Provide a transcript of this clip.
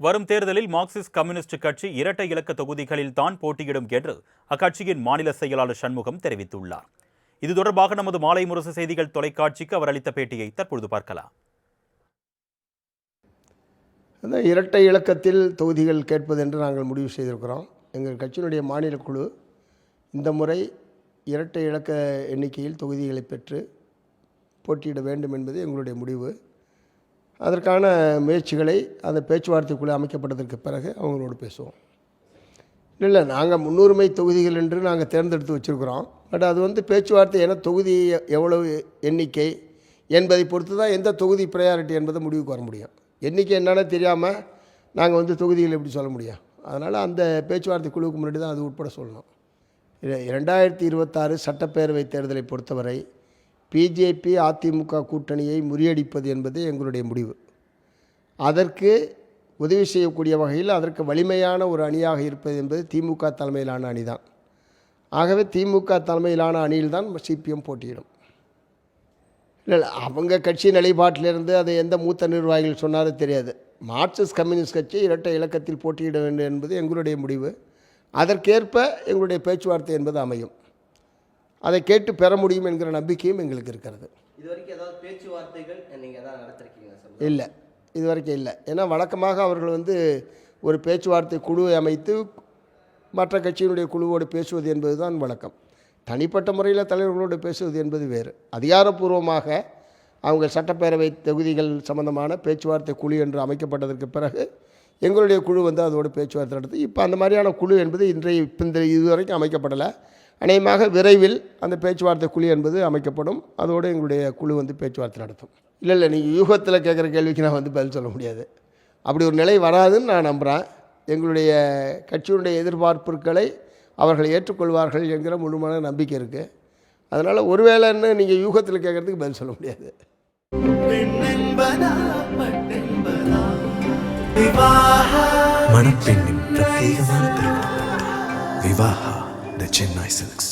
வரும் தேர்தலில் Marxist communist கட்சி இரட்டை இலக்க தொகுதிகளில் தான் போட்டியிடும் என்று அக்கட்சியின் மாநில செயலாளர் சண்முகம் தெரிவித்துள்ளார். இது தொடர்பாக நமது மாலை முரசு செய்திகள் தொலைக்காட்சிக்கு அவர் அளித்த பேட்டியை தற்பொழுது பார்க்கலாம். இரட்டை இலக்கத்தில் தொகுதிகள் கேட்பது என்று நாங்கள் முடிவு செய்திருக்கிறோம். எங்கள் கட்சியினுடைய மாநில குழு இந்த முறை இரட்டை இலக்க எண்ணிக்கையில் தொகுதிகளை பெற்று போட்டியிட வேண்டும் என்பது எங்களுடைய முடிவு. அதற்கான முயற்சிகளை அந்த பேச்சுவார்த்தைக்குள்ளே அமைக்கப்பட்டதற்கு பிறகு அவங்களோடு பேசுவோம். இல்லை, நாங்கள் முன்னுரிமை தொகுதிகள் என்று நாங்கள் தேர்ந்தெடுத்து வச்சுருக்கிறோம். பட் அது பேச்சுவார்த்தை என தொகுதி எவ்வளவு எண்ணிக்கை என்பதை பொறுத்து தான் எந்த தொகுதி ப்ரையாரிட்டி என்பதை முடிவுக்கு வர முடியும். எண்ணிக்கை என்னென்னு தெரியாமல் நாங்கள் தொகுதிகள் எப்படி சொல்ல முடியும்? அதனால் அந்த பேச்சுவார்த்தை குழுவுக்கு முன்னாடி தான் அது உட்பட சொல்லணும். 2026 சட்டப்பேரவை தேர்தலை பொறுத்தவரை பிஜேபி அதிமுக கூட்டணியை முறியடிப்பது என்பது எங்களுடைய முடிவு. அதற்கு உதவி செய்யக்கூடிய வகையில் அதற்கு வலிமையான ஒரு அணியாக இருப்பது என்பது திமுக தலைமையிலான அணி தான். ஆகவே திமுக தலைமையிலான அணியில்தான் சிபிஎம் போட்டியிடும். இல்லை, அவங்க கட்சி நிலைப்பாட்டிலிருந்து அதை எந்த மூத்த நிர்வாகிகள் சொன்னாலும் தெரியாது. மார்க்சிஸ்ட் கம்யூனிஸ்ட் கட்சி இரட்டை இலக்கத்தில் போட்டியிட வேண்டும் என்பது எங்களுடைய முடிவு. அதற்கேற்ப எங்களுடைய பேச்சுவார்த்தை என்பது அமையும். அதை கேட்டு பெற முடியும் என்கிற நம்பிக்கையும் எங்களுக்கு இருக்கிறது. இதுவரைக்கும் ஏதாவது பேச்சுவார்த்தைகள் நீங்கள் ஏதாவது நடத்திருக்கீங்க? இல்லை, இதுவரைக்கும் இல்லை. ஏன்னா வழக்கமாக அவர்கள் ஒரு பேச்சுவார்த்தை குழுவை அமைத்து மற்ற கட்சியினுடைய குழுவோடு பேசுவது என்பது தான் வழக்கம். தனிப்பட்ட முறையில் தலைவர்களோடு பேசுவது என்பது வேறு. அதிகாரப்பூர்வமாக அவங்க சட்டப்பேரவை தொகுதிகள் சம்பந்தமான பேச்சுவார்த்தை குழு என்று அமைக்கப்பட்டதற்கு பிறகு எங்களுடைய குழு அதோடு பேச்சுவார்த்தை நடத்தி இப்போ அந்த மாதிரியான குழு என்பது இதுவரைக்கும் அமைக்கப்படலை. அநேகமாக விரைவில் அந்த பேச்சுவார்த்தை குழு என்பது அமைக்கப்படும். அதோடு எங்களுடைய குழு பேச்சுவார்த்தை நடத்தும். இல்லை, நீங்கள் யூகத்தில் கேட்குற கேள்விக்கு நான் பதில் சொல்ல முடியாது. அப்படி ஒரு நிலை வராதுன்னு நான் நம்புகிறேன். எங்களுடைய கட்சியினுடைய எதிர்பார்ப்புகளை அவர்கள் ஏற்றுக்கொள்வார்கள் என்கிற முழுமையான நம்பிக்கை இருக்குது. அதனால் ஒருவேளைன்னு நீங்கள் யூகத்தில் கேட்குறதுக்கு பதில் சொல்ல முடியாது. மணப்பெண்ணின் பிரத்யேகமான திருமணம் விவாஹா தி சென்னை சில்க்ஸ்.